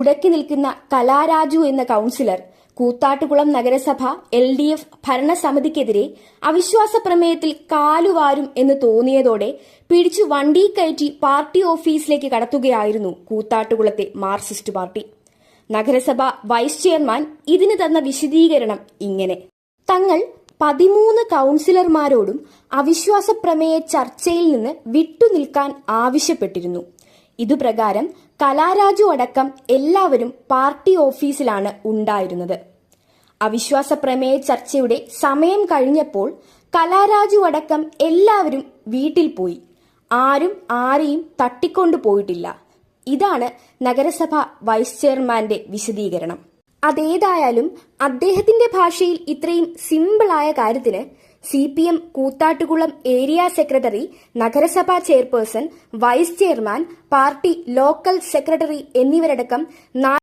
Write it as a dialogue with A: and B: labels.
A: മുടക്കി നിൽക്കുന്ന കലാരാജു എന്ന കൌൺസിലർ കൂത്താട്ടുകുളം നഗരസഭ LDF ഭരണസമിതിക്കെതിരെ അവിശ്വാസ പ്രമേയത്തിൽ കാലുവാരും എന്ന് തോന്നിയതോടെ പിടിച്ചു വണ്ടി കയറ്റി പാർട്ടി ഓഫീസിലേക്ക് കടത്തുകയായിരുന്നു കൂത്താട്ടുകുളത്തെ മാർക്സിസ്റ്റ് പാർട്ടി. നഗരസഭ വൈസ് ചെയർമാൻ ഇതിന് തന്ന വിശദീകരണം ഇങ്ങനെ: തങ്ങൾ 13 കൌൺസിലർമാരോടും അവിശ്വാസ പ്രമേയ ചർച്ചയിൽ നിന്ന് വിട്ടുനിൽക്കാൻ ആവശ്യപ്പെട്ടിരുന്നു. ഇതുപ്രകാരം കലാരാജു അടക്കം എല്ലാവരും പാർട്ടി ഓഫീസിലാണ് ഉണ്ടായിരുന്നത്. അവിശ്വാസ പ്രമേയ ചർച്ചയുടെ സമയം കഴിഞ്ഞപ്പോൾ കലാരാജു അടക്കം എല്ലാവരും വീട്ടിൽ പോയി. ആരും ആരെയും തട്ടിക്കൊണ്ടു പോയിട്ടില്ല. ഇതാണ് നഗരസഭ വൈസ് ചെയർമാന്റെ വിശദീകരണം. അതേതായാലും അദ്ദേഹത്തിന്റെ ഭാഷയിൽ ഇത്രയും സിമ്പിളായ കാര്യത്തിന് CPM കൂത്താട്ടുകുളം ഏരിയ സെക്രട്ടറി, നഗരസഭാ chairperson, vice chairman, party local secretary എന്നിവരടക്കം